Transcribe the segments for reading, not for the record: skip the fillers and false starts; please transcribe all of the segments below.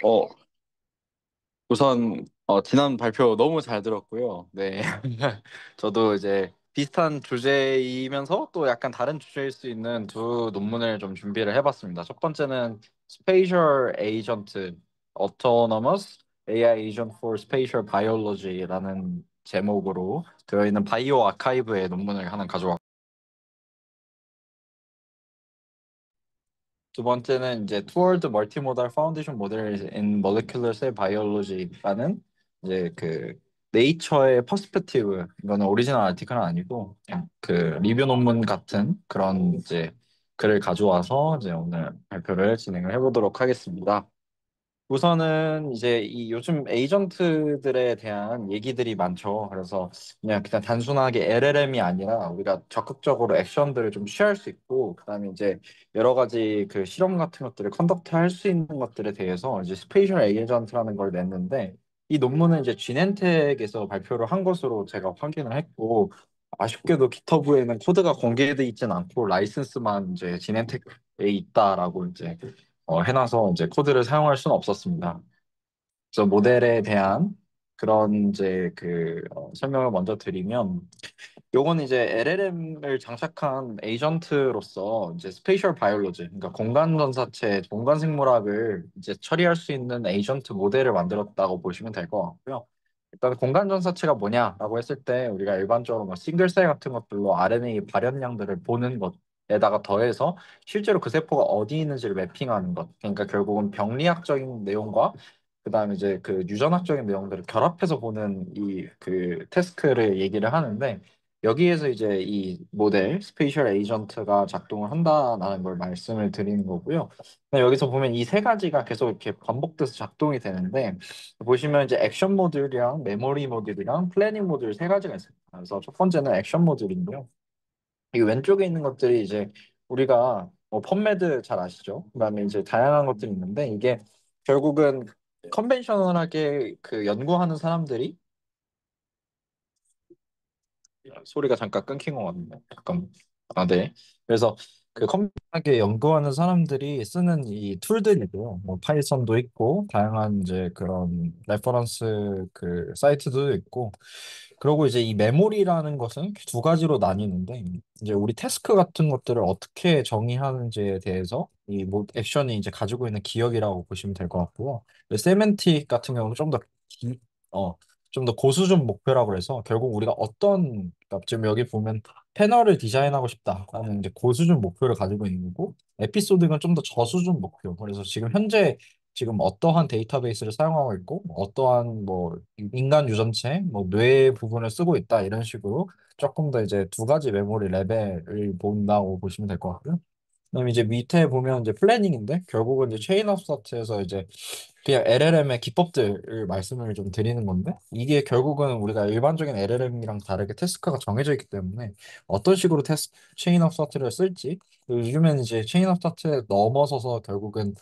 어, 우선 지난 발표 너무 잘 들었고요. 네. 저도 이제 비슷한 주제이면서 또 약간 다른 주제일 수 있는 두 논문을 좀 준비를 해봤습니다. 첫 번째는 Spatial Agent, Autonomous AI Agent for Spatial Biology라는 제목으로 되어 있는 바이오 아카이브의 논문을 하나 가져왔고, 두 번째는 이제 Toward Multimodal Foundation Models in Molecular Cell Biology라는 이제 그 네이처의 퍼스펙티브, 이거는 오리지널 아티클은 아니고 그냥 그 리뷰 논문 같은 그런 이제 글을 가져와서 이제 오늘 발표를 진행을 해보도록 하겠습니다. 우선은 이제 이 요즘 에이전트들에 대한 얘기들이 많죠. 그래서 그냥 단순하게 LLM이 아니라 우리가 적극적으로 액션들을 좀 취할 수 있고, 그다음에 이제 여러 가지 그 실험 같은 것들을 컨덕트 할 수 있는 것들에 대해서 이제 스페이셜 에이전트라는 걸 냈는데, 이 논문은 이제 지넨텍에서 발표를 한 것으로 제가 확인을 했고, 아쉽게도 깃허브에는 코드가 공개돼 있진 않고 라이센스만 이제 지넨텍에 있다라고 이제 해놔서 이제 코드를 사용할 수는 없었습니다. 그래서 모델에 대한 그런 이제 설명을 먼저 드리면, 요건 이제 LLM을 장착한 에이전트로서 이제 스페이셜 바이올로지, 그러니까 공간 전사체, 공간 생물학을 이제 처리할 수 있는 에이전트 모델을 만들었다고 보시면 될 것 같고요. 일단 공간 전사체가 뭐냐라고 했을 때 우리가 일반적으로 뭐 싱글셀 같은 것들로 RNA 발현량들을 보는 것에다가 더해서 실제로 그 세포가 어디 있는지를 매핑하는 것. 그러니까 결국은 병리학적인 내용과 그다음에 이제 그 유전학적인 내용들을 결합해서 보는 이 그 태스크를 얘기를 하는데, 여기에서 이제 이 모델 스페이셜 에이전트가 작동을 한다라는 걸 말씀을 드리는 거고요. 근데 여기서 보면 이 세 가지가 계속 이렇게 반복돼서 작동이 되는데, 보시면 이제 액션 모듈이랑 메모리 모듈이랑 플래닝 모듈 세 가지가 있습니다. 그래서 첫 번째는 액션 모듈인데요. 이 왼쪽에 있는 것들이 이제 우리가 뭐 펀메드 잘 아시죠? 그다음에 이제 다양한 것들이 있는데, 이게 결국은 컨벤셔널하게 그 연구하는 사람들이, 소리가 잠깐 끊긴 것 같네요. 잠깐. 아, 네. 그래서 그 컴퓨터하게 연구하는 사람들이 쓰는 이 툴들이고요. 뭐 파이썬도 있고 다양한 이제 그런 레퍼런스 그 사이트도 있고, 그리고 이제 이 메모리라는 것은 두 가지로 나뉘는데, 이제 우리 태스크 같은 것들을 어떻게 정의하는지에 대해서 이 뭐 액션이 이제 가지고 있는 기억이라고 보시면 될 것 같고요. 세멘틱 같은 경우는 좀 더 어, 좀 더 고수준 목표라고 해서 결국 우리가 어떤, 그러니까 지금 여기 보면 패널을 디자인하고 싶다라는 이제 고수준 목표를 가지고 있는 거고, 에피소드는 좀 더 저수준 목표. 그래서 지금 현재 지금 어떠한 데이터베이스를 사용하고 있고 어떠한 뭐 인간 유전체 뭐 뇌 부분을 쓰고 있다, 이런 식으로 조금 더 이제 두 가지 메모리 레벨을 본다고 보시면 될 것 같고요. 그다음에 이제 밑에 보면 이제 플래닝인데, 결국은 이제 체인 오브 서트에서 이제 그냥 LLM의 기법들을 말씀을 좀 드리는 건데, 이게 결국은 우리가 일반적인 LLM이랑 다르게 태스크가 정해져 있기 때문에 어떤 식으로 체인 오브 서트를 쓸지, 요즘에는 이제 체인 오브 서트에 넘어서서 결국은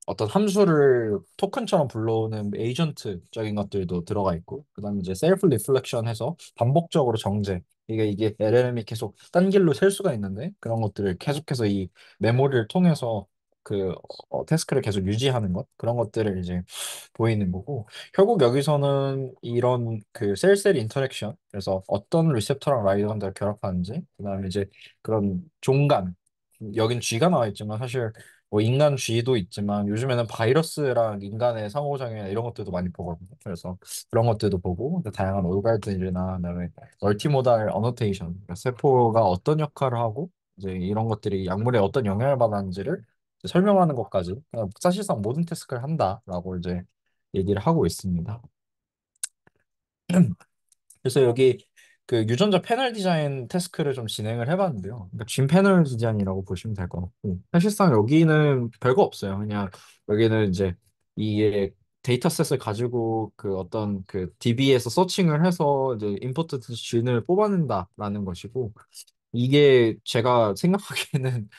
어떤 함수를 토큰처럼 불러오는 에이전트적인 것들도 들어가 있고, 그다음에 이제 셀프 리플렉션 해서 반복적으로 정제, 이게 LLM이 계속 딴 길로 셀 수가 있는데, 그런 것들을 계속해서 이 메모리를 통해서 그 태스크를 계속 유지하는 것, 그런 것들을 이제 보이는 거고, 결국 여기서는 이런 그 셀 인터랙션, 그래서 어떤 리셉터랑 라이건들을 결합하는지, 그다음에 이제 그런 종간, 여긴 G가 나와 있지만 사실 뭐 인간 G도 있지만 요즘에는 바이러스랑 인간의 상호작용이나 이런 것들도 많이 보거든요. 그래서 그런 것들도 보고, 다양한 올갈들이나 그다음에 멀티모달 어노테이션, 그러니까 세포가 어떤 역할을 하고 이제 이런 것들이 약물에 어떤 영향을 받았는지를 이제 설명하는 것까지, 그냥 사실상 모든 태스크를 한다라고 이제 얘기를 하고 있습니다. 그래서 여기 그 유전자 패널 디자인 태스크를 좀 진행을 해봤는데요. 그러니까 진 패널 디자인이라고 보시면 될 것 같고, 사실상 여기는 별거 없어요. 그냥 여기는 이제 이게 데이터셋을 가지고 그 어떤 그 DB에서 서칭을 해서 이제 인포트 진을 뽑아낸다라는 것이고, 이게 제가 생각하기에는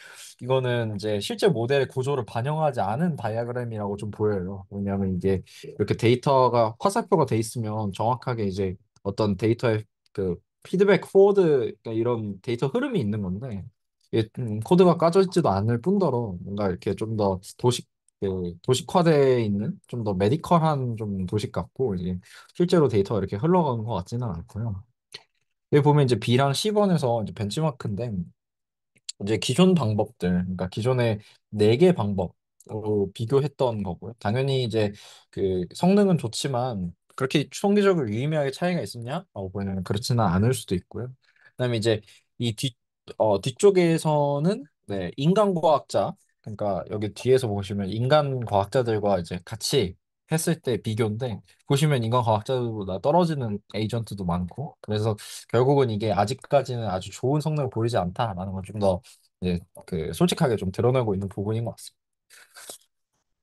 이거는 이제 실제 모델의 구조를 반영하지 않은 다이아그램이라고 좀 보여요. 왜냐하면 이게 이렇게 데이터가 화살표가 돼 있으면 정확하게 이제 어떤 데이터의 그 피드백 포워드, 그러니까 이런 데이터 흐름이 있는 건데, 이게 코드가 까져 있지도 않을 뿐더러 뭔가 이렇게 좀 더 그 도식화되어 있는 좀 더 메디컬한 좀 도식 같고 이제 실제로 데이터가 이렇게 흘러가는 것 같지는 않고요. 여기 보면 이제 B랑 C번에서 이제 벤치마크인데 이제 기존 방법들, 그러니까 기존의 네 개 방법으로 비교했던 거고요. 당연히 이제 그 성능은 좋지만 그렇게 총기적으로 유의미하게 차이가 있었냐? 라고 보면 그렇지는 않을 수도 있고요. 그다음에 이제 이 뒤쪽에서는 네, 인간과학자, 그러니까 여기 뒤에서 보시면 인간 과학자들과 이제 같이 했을 때 비교인데 보시면 인간 과학자들보다 떨어지는 에이전트도 많고 그래서 결국은 이게 아직까지는 아주 좋은 성능을 보이지 않다라는 걸좀더 이제 그 솔직하게 좀 드러내고 있는 부분인 것 같습니다.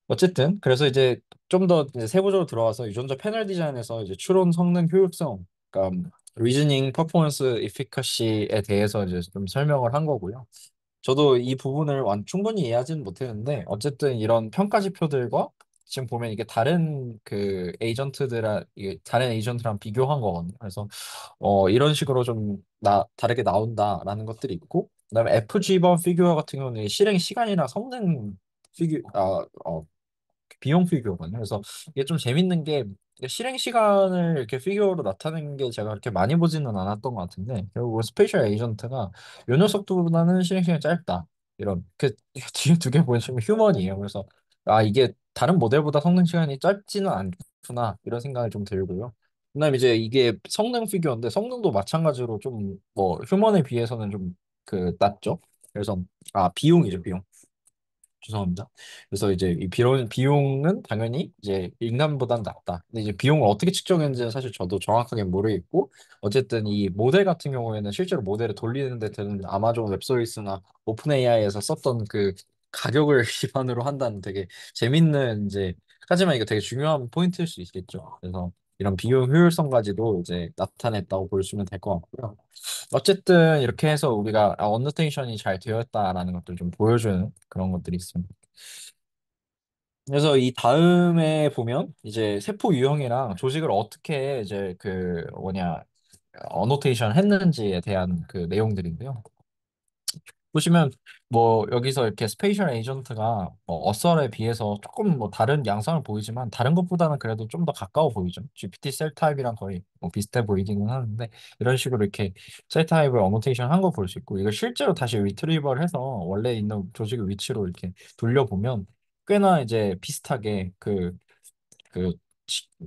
어쨌든 그래서 이제 좀 더 세부적으로 들어와서 유전자 패널 디자인에서 이제 추론 성능 효율성, 그러니까 리즈닝 퍼포먼스 이피커시에 대해서 이제 좀 설명을 한 거고요. 저도 이 부분을 충분히 이해하지는 못했는데 어쨌든 이런 평가 지표들과 지금 보면 이게 다른 그 에이전트들아 이게 다른 에이전트랑 비교한 거거든요. 그래서 이런 식으로 좀 다르게 나온다라는 것들이 있고 그다음에 FG번 피규어 같은 경우는 실행 시간이나 성능 피규어 비용 피규어거든요. 그래서 이게 좀 재밌는 게 실행 시간을 이렇게 피규어로 나타내는 게 제가 그렇게 많이 보지는 않았던 것 같은데 결국 스페셜 에이전트가 요 녀석들보다는 실행 시간이 짧다. 이런 그 뒤에 두 개 보시면 휴먼이에요. 그래서 아 이게 다른 모델보다 성능 시간이 짧지는 않구나 이런 생각이 좀 들고요. 그다음에 이제 이게 성능 피규어인데 성능도 마찬가지로 좀 뭐 휴먼에 비해서는 좀 그 낮죠. 그래서 비용이죠 비용. 죄송합니다. 그래서 이제 이 비용은 당연히 이제 인간보단 낮다. 근데 이제 비용을 어떻게 측정했는지는 사실 저도 정확하게 모르겠고 어쨌든 이 모델 같은 경우에는 실제로 모델을 돌리는 데 드는 아마존 웹서비스나 오픈 AI에서 썼던 그 가격을 기반으로 한다는 되게 재밌는 이제 하지만 이거 되게 중요한 포인트일 수 있겠죠. 그래서 이런 비용 효율성까지도 이제 나타냈다고 보시면 될 것 같고요. 어쨌든 이렇게 해서 우리가 언노테이션이 잘 되어 있다라는 것들 좀 보여주는 그런 것들이 있습니다. 그래서 이 다음에 보면 이제 세포 유형이랑 조직을 어떻게 이제 그 뭐냐 어노테이션 했는지에 대한 그 내용들인데요. 보시면 뭐 여기서 이렇게 스페이셜 에이전트가 뭐 어설에 비해서 조금 뭐 다른 양상을 보이지만 다른 것보다는 그래도 좀 더 가까워 보이죠. GPT 셀 타입이랑 거의 뭐 비슷해 보이기는 하는데 이런 식으로 이렇게 셀 타입을 어노테이션 한 거 볼 수 있고 이걸 실제로 다시 리트리버를 해서 원래 있는 조직의 위치로 이렇게 돌려보면 꽤나 이제 비슷하게 그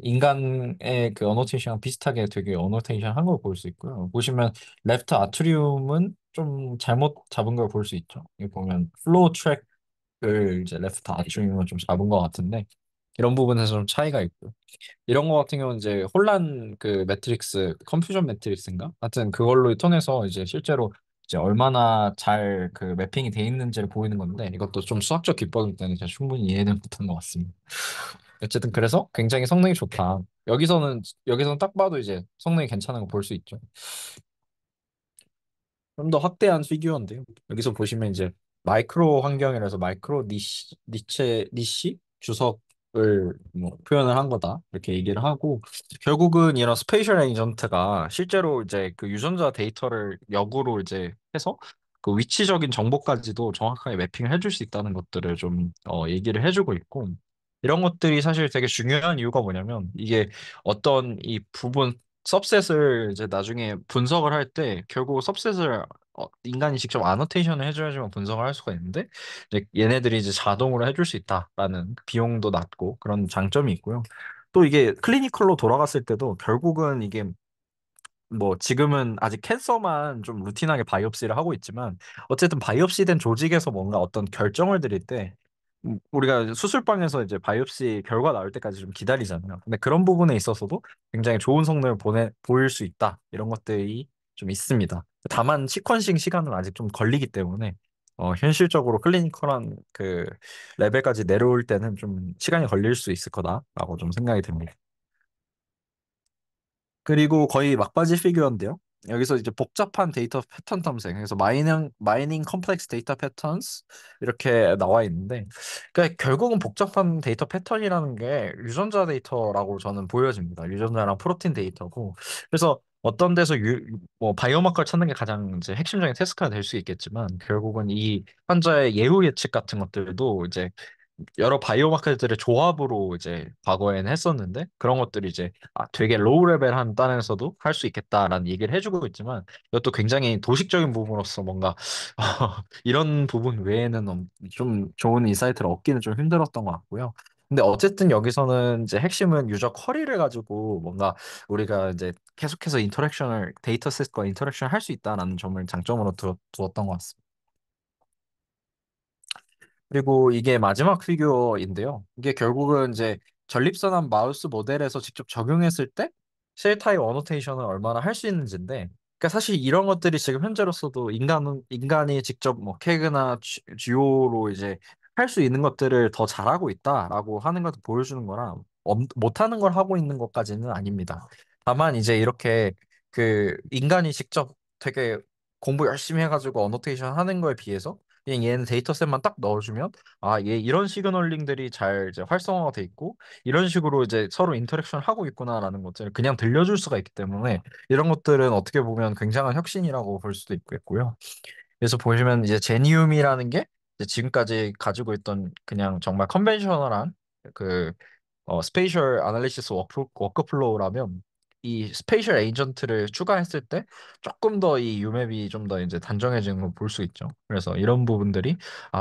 인간의 그 어노테이션랑 비슷하게 되게 어노테이션 한 걸 볼 수 있고요. 보시면 레프트 아트리움은 좀 잘못 잡은 걸 볼 수 있죠. 여기 보면 플로우 트랙을 이제 레프트 아트리움을 좀 잡은 것 같은데 이런 부분에서 좀 차이가 있고 이런 거 같은 경우는 이제 혼란 그 매트릭스 컨퓨전 매트릭스인가? 하여튼 그걸로 통해서 이제 실제로 이제 얼마나 잘 그 매핑이 돼 있는지를 보이는 건데 이것도 좀 수학적 기법 때문에 제가 충분히 이해는 못한 것 같습니다. 어쨌든 그래서 굉장히 성능이 좋다. 여기서는 딱 봐도 이제 성능이 괜찮은 거 볼 수 있죠. 좀 더 확대한 피규어인데요. 여기서 보시면 이제 마이크로 환경이라서 마이크로 니치 주석을 뭐 표현을 한 거다 이렇게 얘기를 하고 결국은 이런 스페이셜 에이전트가 실제로 이제 그 유전자 데이터를 역으로 이제 해서 그 위치적인 정보까지도 정확하게 매핑을 해줄 수 있다는 것들을 좀 얘기를 해주고 있고 이런 것들이 사실 되게 중요한 이유가 뭐냐면 이게 어떤 이 부분 섭셋을 이제 나중에 분석을 할 때 결국 섭셋을 인간이 직접 아노테이션을 해줘야지만 분석을 할 수가 있는데 이제 얘네들이 이제 자동으로 해줄 수 있다라는 비용도 낮고 그런 장점이 있고요. 또 이게 클리니컬로 돌아갔을 때도 결국은 이게 뭐 지금은 아직 캔서만 좀 루틴하게 바이옵시를 하고 있지만 어쨌든 바이옵시된 조직에서 뭔가 어떤 결정을 드릴 때 우리가 수술방에서 이제 바이옵시 결과 나올 때까지 좀 기다리잖아요. 근데 그런 부분에 있어서도 굉장히 좋은 성능을 보일 수 있다. 이런 것들이 좀 있습니다. 다만 시퀀싱 시간은 아직 좀 걸리기 때문에 현실적으로 클리니컬한 그 레벨까지 내려올 때는 좀 시간이 걸릴 수 있을 거다라고 좀 생각이 듭니다. 그리고 거의 막바지 피규어인데요. 여기서 이제 복잡한 데이터 패턴 탐색, 그래서 마이닝 컴플렉스 데이터 패턴스 이렇게 나와 있는데, 그러니까 결국은 복잡한 데이터 패턴이라는 게 유전자 데이터라고 저는 보여집니다. 유전자랑 프로틴 데이터고, 그래서 어떤 데서 뭐 바이오마커를 찾는 게 가장 이제 핵심적인 태스크가 될 수 있겠지만, 결국은 이 환자의 예후 예측 같은 것들도 이제 여러 바이오마커들의 조합으로 이제 과거에는 했었는데 그런 것들이 이제 되게 로우 레벨한 단에서도 할 수 있겠다라는 얘기를 해주고 있지만 이것도 굉장히 도식적인 부분으로서 뭔가 이런 부분 외에는 좀 좋은 인사이트를 얻기는 좀 힘들었던 것 같고요. 근데 어쨌든 여기서는 이제 핵심은 유저 쿼리를 가지고 뭔가 우리가 이제 계속해서 인터랙션을 데이터셋과 인터랙션을 할 수 있다라는 점을 장점으로 두었던 것 같습니다. 그리고 이게 마지막 피규어인데요. 이게 결국은 이제 전립선암 마우스 모델에서 직접 적용했을 때 셀 타입 어노테이션을 얼마나 할 수 있는지인데, 그러니까 사실 이런 것들이 지금 현재로서도 인간이 직접 뭐 캐그나 쥐오로 이제 할 수 있는 것들을 더 잘하고 있다라고 하는 것을 보여주는 거라 못하는 걸 하고 있는 것까지는 아닙니다. 다만 이제 이렇게 그 인간이 직접 되게 공부 열심히 해가지고 어노테이션 하는 거에 비해서 그냥 얘는 데이터셋만 딱 넣어주면 얘 이런 시그널링들이 잘 이제 활성화가 돼 있고 이런 식으로 이제 서로 인터랙션 하고 있구나라는 것들을 그냥 들려줄 수가 있기 때문에 이런 것들은 어떻게 보면 굉장한 혁신이라고 볼 수도 있겠고요. 그래서 보시면 이제 제니움이라는 게 이제 지금까지 가지고 있던 그냥 정말 컨벤셔널한 그 스페이셜 아날리시스 워크플로우라면 이 스페이셜 에이전트를 추가했을 때 조금 더 이 유맵이 좀 더 이제 단정해지는 걸 볼 수 있죠. 그래서 이런 부분들이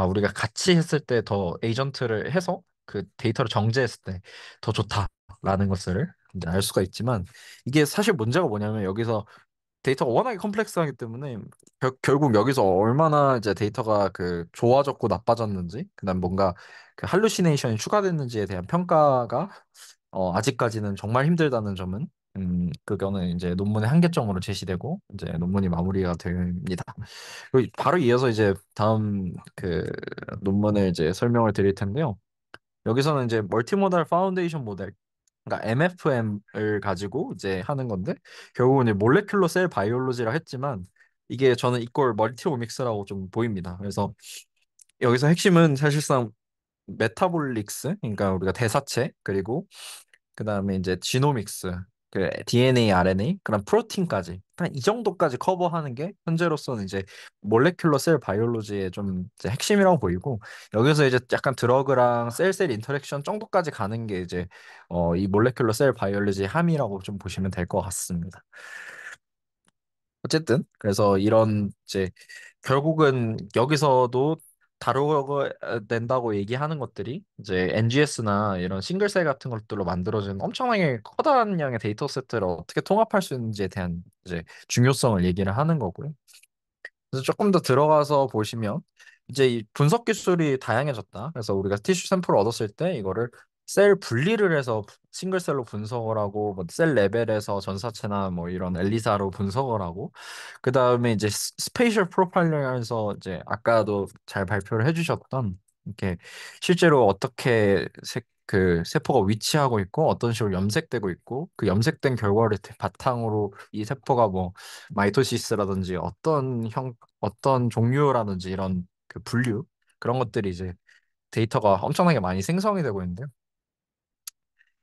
우리가 같이 했을 때 더 에이전트를 해서 그 데이터를 정제했을 때 더 좋다라는 것을 이제 알 수가 있지만 이게 사실 문제가 뭐냐면 여기서 데이터가 워낙에 컴플렉스하기 때문에 결국 여기서 얼마나 이제 데이터가 그 좋아졌고 나빠졌는지 그다음 뭔가 그 할루시네이션이 추가됐는지에 대한 평가가 아직까지는 정말 힘들다는 점은 그거는 이제 논문의 한계점으로 제시되고 이제 논문이 마무리가 됩니다. 그리고 바로 이어서 이제 다음 그 논문을 이제 설명을 드릴 텐데요. 여기서는 이제 멀티모달 파운데이션 모델, 그러니까 MFM을 가지고 이제 하는 건데 결국은 이제 몰레큘러 셀 바이올로지라 했지만 이게 저는 이걸 멀티오믹스라고 좀 보입니다. 그래서 여기서 핵심은 사실상 메타볼릭스, 그러니까 우리가 대사체 그리고 그다음에 이제 지노믹스, 그 DNA, RNA, 그다음 프로틴까지 한 이 정도까지 커버하는 게 현재로서는 이제 몰레큘러 셀 바이올로지의 좀 이제 핵심이라고 보이고 여기서 이제 약간 드러그랑 셀 인터랙션 정도까지 가는 게 이제 이 몰레큘러 셀 바이올로지의 함이라고 좀 보시면 될 것 같습니다. 어쨌든 그래서 이런 이제 결국은 여기서도 다루어낸다고 얘기하는 것들이 이제 NGS나 이런 싱글셀 같은 것들로 만들어진 엄청나게 커다란 양의 데이터 세트를 어떻게 통합할 수 있는지에 대한 이제 중요성을 얘기를 하는 거고요. 그래서 조금 더 들어가서 보시면 이제 이 분석 기술이 다양해졌다. 그래서 우리가 티슈 샘플을 얻었을 때 이거를 셀 분리를 해서 싱글셀로 분석을 하고 뭐셀 레벨에서 전사체나 뭐 이런 엘리사로 분석을 하고 그 다음에 이제 스페이셜 프로파일링에서 이제 아까도 잘 발표를 해주셨던 이렇게 실제로 어떻게 그 세포가 위치하고 있고 어떤 식으로 염색되고 있고 그 염색된 결과를 바탕으로 이 세포가 뭐 마이토시스라든지 어떤 종류라든지 이런 그 분류 그런 것들이 이제 데이터가 엄청나게 많이 생성이 되고 있는데요.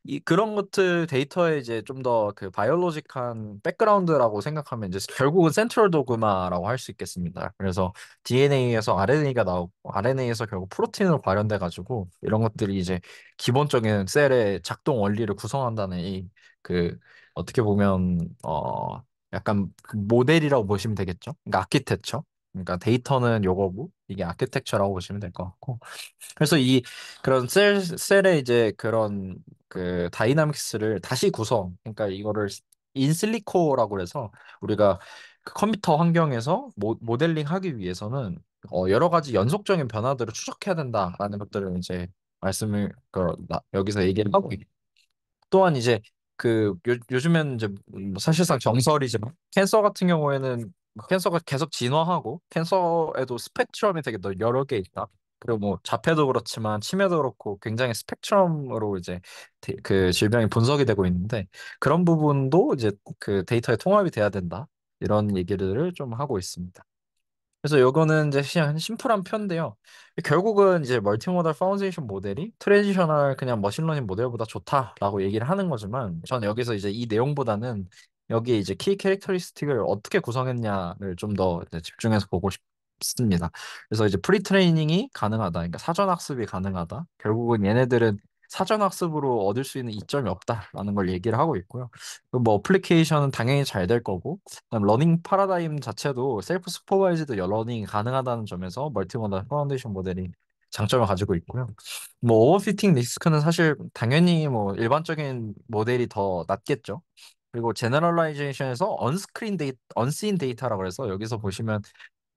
이 그런 것들 데이터에 이제 좀 더 그 바이올로직한 백그라운드라고 생각하면 이제 결국은 센트럴 도그마라고 할 수 있겠습니다. 그래서 DNA에서 RNA가 나오고 RNA에서 결국 프로틴으로 발현돼 가지고 이런 것들이 이제 기본적인 셀의 작동 원리를 구성한다는 이 그 어떻게 보면 약간 그 모델이라고 보시면 되겠죠. 그러니까 아키텍처. 그러니까 데이터는 요거고 이게 아키텍처라고 보시면 될 것 같고. 그래서 이 그런 셀의 이제 그런 그 다이나믹스를 다시 그러니까 이거를 인실리코라고 해서 우리가 그 컴퓨터 환경에서 모델링 하기 위해서는 여러 가지 연속적인 변화들을 추적해야 된다라는 것들을 이제 말씀을 여기서 얘기를 하고 또한 이제 그 요즘엔 이제 뭐 사실상 정설이지만 캔서 같은 경우에는 캔서가 계속 진화하고 캔서에도 스펙트럼이 되게 여러 개 있다. 그리고 뭐 자폐도 그렇지만 치매도 그렇고 굉장히 스펙트럼으로 이제 그 질병이 분석이 되고 있는데 그런 부분도 이제 그 데이터에 통합이 돼야 된다. 이런 얘기를 좀 하고 있습니다. 그래서 요거는 이제 그냥 심플한 편인데요. 결국은 이제 멀티모달 파운데이션 모델이 트레디셔널 그냥 머신러닝 모델보다 좋다라고 얘기를 하는 거지만 저는 여기서 이제 이 내용보다는 여기에 이제 키 캐릭터리스틱을 어떻게 구성했냐를 좀 더 집중해서 보고 없습니다. 그래서 이제 프리 트레이닝이 가능하다. 그러니까 사전 학습이 가능하다. 결국은 얘네들은 사전 학습으로 얻을 수 있는 이점이 없다라는 걸 얘기를 하고 있고요. 그뭐 어플리케이션은 당연히 잘 될 거고, 그다음 러닝 파라다임 자체도 셀프 슈퍼바이즈드 러닝이 가능하다는 점에서 멀티모달 파운데이션 모델이 장점을 가지고 있고요. 뭐 오버피팅 리스크는 사실 당연히 뭐 일반적인 모델이 더 낮겠죠. 그리고 제너럴라이제이션에서 언스크린 데이터, 언시인 데이터라고 그래서 여기서 보시면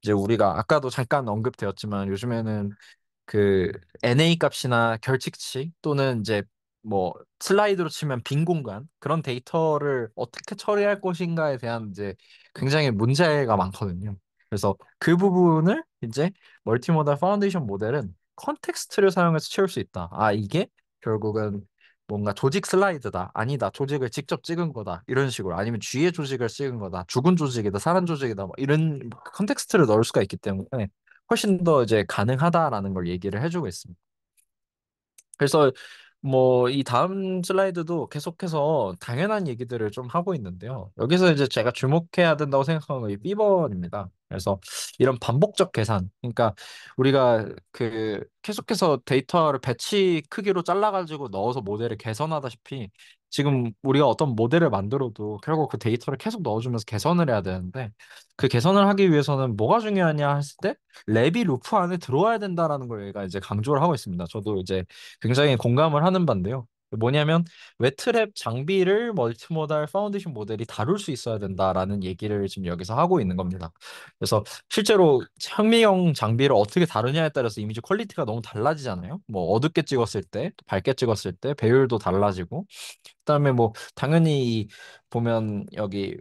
이제 우리가 아까도 잠깐 언급되었지만 요즘에는 그 NA 값이나 결측치 또는 이제 뭐 슬라이드로 치면 빈 공간 그런 데이터를 어떻게 처리할 것인가에 대한 이제 굉장히 문제가 많거든요. 그래서 그 부분을 이제 멀티모달 파운데이션 모델은 컨텍스트를 사용해서 채울 수 있다. 아, 이게 결국은 뭔가 조직 슬라이드다. 아니다. 조직을 직접 찍은 거다. 이런 식으로. 아니면 쥐의 조직을 찍은 거다. 죽은 조직이다. 살은 조직이다. 뭐 이런 컨텍스트를 넣을 수가 있기 때문에 훨씬 더 이제 가능하다라는 걸 얘기를 해주고 있습니다. 그래서 뭐 이 다음 슬라이드도 계속해서 당연한 얘기들을 좀 하고 있는데요. 여기서 이제 제가 주목해야 된다고 생각하는 건 이 B번입니다. 그래서 이런 반복적 계산, 그러니까 우리가 그 계속해서 데이터를 배치 크기로 잘라가지고 넣어서 모델을 개선하다시피 지금 우리가 어떤 모델을 만들어도 결국 그 데이터를 계속 넣어주면서 개선을 해야 되는데 그 개선을 하기 위해서는 뭐가 중요하냐 했을 때 랩이 루프 안에 들어와야 된다라는 걸 얘가 이제 강조를 하고 있습니다. 저도 이제 굉장히 공감을 하는 바인데요. 뭐냐면 웨트랩 장비를 멀티모달 파운데이션 모델이 다룰 수 있어야 된다라는 얘기를 지금 여기서 하고 있는 겁니다. 그래서 실제로 현미경 장비를 어떻게 다루냐에 따라서 이미지 퀄리티가 너무 달라지잖아요. 뭐 어둡게 찍었을 때, 또 밝게 찍었을 때 배율도 달라지고 그다음에 뭐 당연히 보면 여기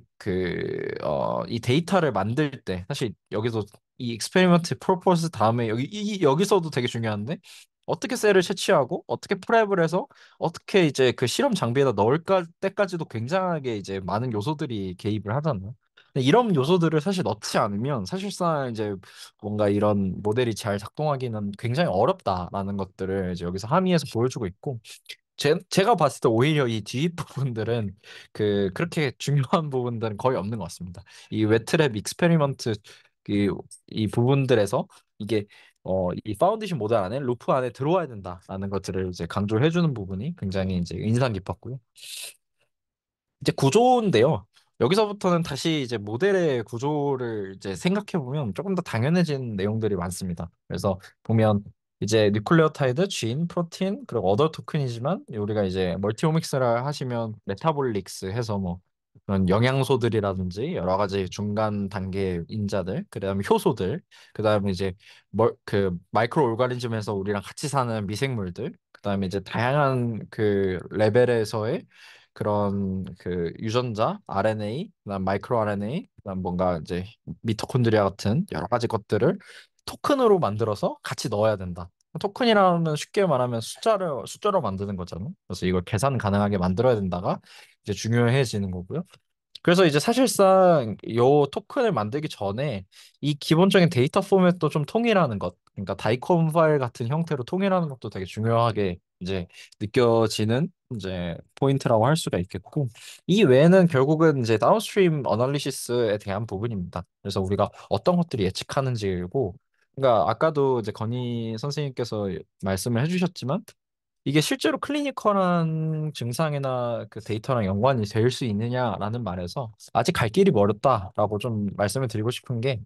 이 데이터를 만들 때 사실 여기서 이 익스페리먼트 프로포즈 다음에 여기서도 되게 중요한데 어떻게 셀을 채취하고 어떻게 프랩을 해서 어떻게 이제 그 실험 장비에다 때까지도 굉장하게 이제 많은 요소들이 개입을 하잖아요. 근데 이런 요소들을 사실 넣지 않으면 사실상 이제 뭔가 이런 모델이 잘 작동하기는 굉장히 어렵다라는 것들을 이제 여기서 함의해서 보여주고 있고 제가 봤을 때 오히려 이 뒷부분들은 그렇게 중요한 부분들은 거의 없는 것 같습니다. 이 웨트랩 익스페리먼트 그, 이 부분들에서 이게 이 파운데이션 모델 안에 루프 안에 들어와야 된다라는 것들을 이제 강조해 주는 부분이 굉장히 이제 인상 깊었고요. 이제 구조인데요. 여기서부터는 다시 이제 모델의 구조를 이제 생각해 보면 조금 더 당연해진 내용들이 많습니다. 그래서 보면 이제 뉴클레오타이드, 진, 프로틴, 그리고 어더 토큰이지만 우리가 이제 멀티오믹스를 하시면 메타볼릭스 해서 뭐 그런 영양소들이라든지 여러 가지 중간 단계 인자들, 그다음에 효소들, 그다음에 이제 그 마이크로 오르가니즘에서 우리랑 같이 사는 미생물들, 그다음에 이제 다양한 그 레벨에서의 그런 그 유전자, RNA, 그다음 마이크로 RNA, 그다음 뭔가 이제 미토콘드리아 같은 여러 가지 것들을 토큰으로 만들어서 같이 넣어야 된다. 토큰이라면 쉽게 말하면 숫자로 만드는 거잖아요. 그래서 이걸 계산 가능하게 만들어야 된다가 이제 중요해지는 거고요. 그래서 이제 사실상 요 토큰을 만들기 전에 이 기본적인 데이터 포맷도 좀 통일하는 것, 그러니까 다이콘 파일 같은 형태로 통일하는 것도 되게 중요하게 이제 느껴지는 이제 포인트라고 할 수가 있겠고, 이 외에는 결국은 이제 다운스트림 어널리시스에 대한 부분입니다. 그래서 우리가 어떤 것들이 예측하는지고, 그러니까 아까도 이제 건희 선생님께서 말씀을 해주셨지만 이게 실제로 클리니컬한 증상이나 그 데이터랑 연관이 될 수 있느냐라는 말에서 아직 갈 길이 멀었다라고 좀 말씀을 드리고 싶은 게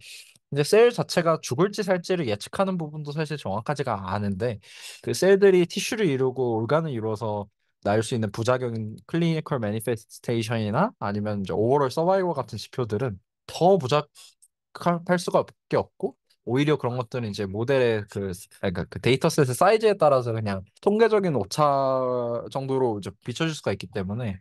이제 셀 자체가 죽을지 살지를 예측하는 부분도 사실 정확하지가 않은데 그 셀들이 티슈를 이루고 organ을 이루어서 날 수 있는 부작용 클리니컬 매니페스테이션이나 아니면 이제 오버롤 서바이벌 같은 지표들은 더 부작할 수가 없고 오히려 그런 것들은 이제 모델의 그러니까 그 데이터셋의 사이즈에 따라서 그냥 통계적인 오차 정도로 이제 비춰질 수가 있기 때문에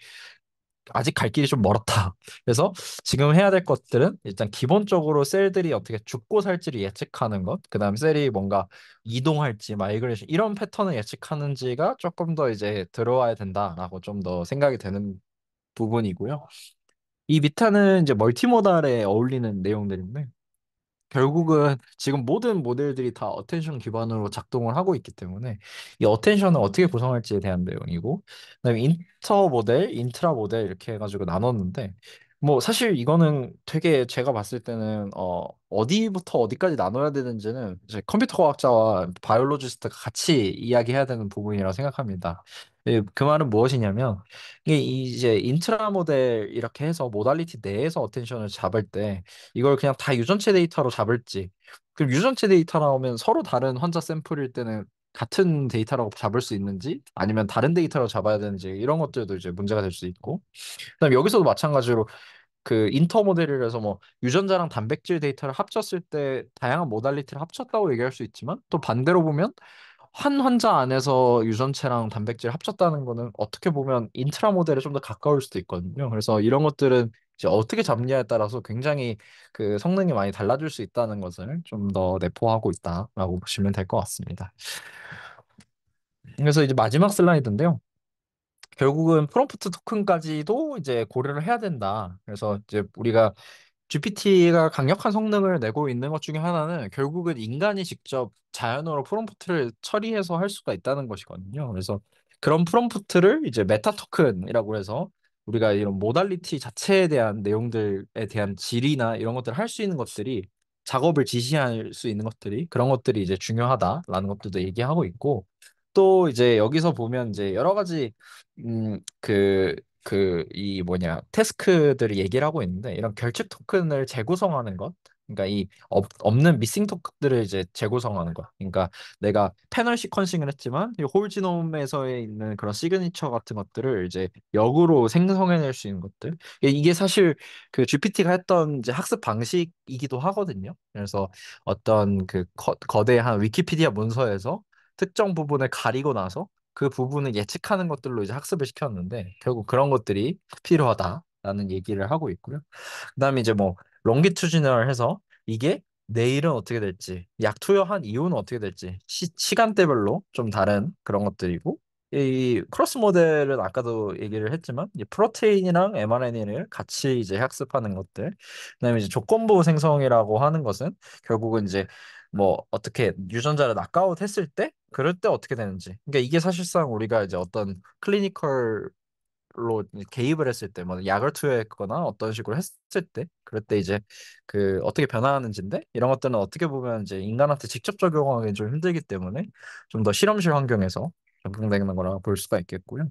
아직 갈 길이 좀 멀었다. 그래서 지금 해야 될 것들은 일단 기본적으로 셀들이 어떻게 죽고 살지를 예측하는 것, 그다음 셀이 뭔가 이동할지 마이그레이션 이런 패턴을 예측하는지가 조금 더 이제 들어와야 된다라고 좀 더 생각이 되는 부분이고요. 이 밑에는 이제 멀티모달에 어울리는 내용들인데 결국은 지금 모든 모델들이 다 어텐션 기반으로 작동을 하고 있기 때문에 이 어텐션을 어떻게 구성할지에 대한 내용이고 그다음에 인터 모델, 인트라 모델 이렇게 해가지고 나눴는데 뭐 사실 이거는 되게 제가 봤을 때는 어디부터 어디까지 나눠야 되는지는 이제 컴퓨터 과학자와 바이올로지스트가 같이 이야기해야 되는 부분이라고 생각합니다. 그 말은 무엇이냐면 이게 이제 인트라 모델 이렇게 해서 모달리티 내에서 어텐션을 잡을 때 이걸 그냥 다 유전체 데이터로 잡을지, 그럼 유전체 데이터 나오면 서로 다른 환자 샘플일 때는 같은 데이터라고 잡을 수 있는지 아니면 다른 데이터로 잡아야 되는지 이런 것들도 이제 문제가 될 수 있고, 그다음에 여기서도 마찬가지로 그 인터 모델이라서 뭐 유전자랑 단백질 데이터를 합쳤을 때 다양한 모달리티를 합쳤다고 얘기할 수 있지만, 또 반대로 보면 한 환자 안에서 유전체랑 단백질 합쳤다는 거는 어떻게 보면 인트라 모델에 좀 더 가까울 수도 있거든요. 그래서 이런 것들은 이제 어떻게 잡냐에 따라서 굉장히 그 성능이 많이 달라질 수 있다는 것을 좀 더 내포하고 있다라고 보시면 될 것 같습니다. 그래서 이제 마지막 슬라이드인데요. 결국은 프롬프트 토큰까지도 이제 고려를 해야 된다. 그래서 이제 우리가 GPT가 강력한 성능을 내고 있는 것 중에 하나는 결국은 인간이 직접 자연어로 프롬프트를 처리해서 할 수가 있다는 것이거든요. 그래서 그런 프롬프트를 이제 메타 토큰이라고 해서 우리가 이런 모달리티 자체에 대한 내용들에 대한 질이나 이런 것들을 할 수 있는 것들이, 작업을 지시할 수 있는 것들이, 그런 것들이 이제 중요하다라는 것들도 얘기하고 있고, 또 이제 여기서 보면 이제 여러 가지 이 뭐냐 태스크들을 얘기를 하고 있는데, 이런 결집 토큰을 재구성하는 것, 그러니까 이 없는 미싱 토큰들을 이제 재구성하는 것, 그러니까 내가 패널 시퀀싱을 했지만 이 홀지놈에서의 있는 그런 시그니처 같은 것들을 이제 역으로 생성해낼 수 있는 것들, 이게 사실 그 GPT가 했던 이제 학습 방식이기도 하거든요. 그래서 어떤 그 거대한 위키피디아 문서에서 특정 부분을 가리고 나서 그 부분을 예측하는 것들로 이제 학습을 시켰는데, 결국 그런 것들이 필요하다라는 얘기를 하고 있고요. 그다음에 이제 뭐 롱기튜지널 해서 이게 내일은 어떻게 될지, 약 투여한 이후는 어떻게 될지 시간대별로 좀 다른 그런 것들이고, 이 크로스 모델은 아까도 얘기를 했지만 이 프로테인이랑 mRNA를 같이 이제 학습하는 것들, 그다음에 이제 조건부 생성이라고 하는 것은 결국은 이제 뭐 어떻게 유전자를 낙아웃 했을 때 그럴 때 어떻게 되는지, 그러니까 이게 사실상 우리가 이제 어떤 클리니컬로 개입을 했을 때, 뭐 약을 투여했거나 어떤 식으로 했을 때 그럴 때 이제 그 어떻게 변화하는지인데, 이런 것들은 어떻게 보면 이제 인간한테 직접 적용하기 좀 힘들기 때문에 좀 더 실험실 환경에서 적용되는 거라 볼 수가 있겠고요.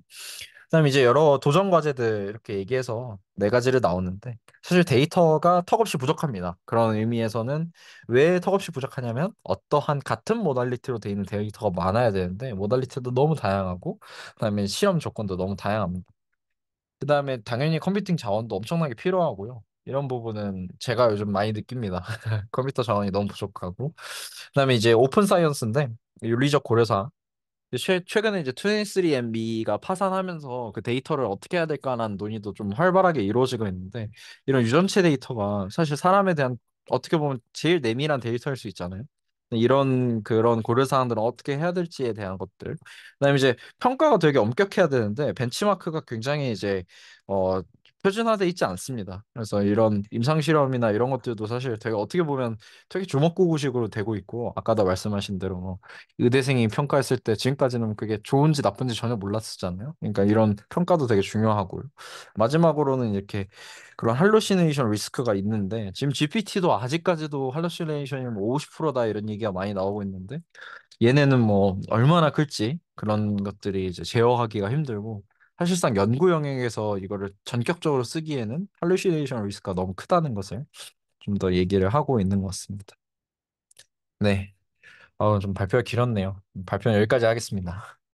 그다음에 이제 여러 도전 과제들 이렇게 얘기해서 네 가지를 나오는데, 사실 데이터가 턱없이 부족합니다. 그런 의미에서는 왜 턱없이 부족하냐면 어떠한 같은 모달리티로 돼 있는 데이터가 많아야 되는데 모달리티도 너무 다양하고, 그다음에 실험 조건도 너무 다양합니다. 그다음에 당연히 컴퓨팅 자원도 엄청나게 필요하고요. 이런 부분은 제가 요즘 많이 느낍니다. 컴퓨터 자원이 너무 부족하고. 그다음에 이제 오픈 사이언스인데 윤리적 고려사, 최근에 이제 23andMe가 파산하면서 그 데이터를 어떻게 해야 될까라는 논의도 좀 활발하게 이루어지고 있는데, 이런 유전체 데이터가 사실 사람에 대한 어떻게 보면 제일 내밀한 데이터일 수 있잖아요. 이런 그런 고려 사항들은 어떻게 해야 될지에 대한 것들. 그다음에 이제 평가가 되게 엄격해야 되는데 벤치마크가 굉장히 이제 어 표준화돼 있지 않습니다. 그래서 이런 임상 실험이나 이런 것들도 사실 되게 어떻게 보면 되게 주먹구구식으로 되고 있고, 아까도 말씀하신 대로 뭐 의대생이 평가했을 때 지금까지는 그게 좋은지 나쁜지 전혀 몰랐었잖아요. 그러니까 이런 평가도 되게 중요하고요. 마지막으로는 이렇게 그런 할루시네이션 리스크가 있는데, 지금 GPT도 아직까지도 할루시네이션이 뭐 50%다 이런 얘기가 많이 나오고 있는데, 얘네는 뭐 얼마나 클지 그런 것들이 이제 제어하기가 힘들고, 사실상 연구 영역에서 이거를 전격적으로 쓰기에는 할루시네이션 리스크가 너무 크다는 것을 좀 더 얘기를 하고 있는 것 같습니다. 네. 좀 발표가 길었네요. 발표는 여기까지 하겠습니다.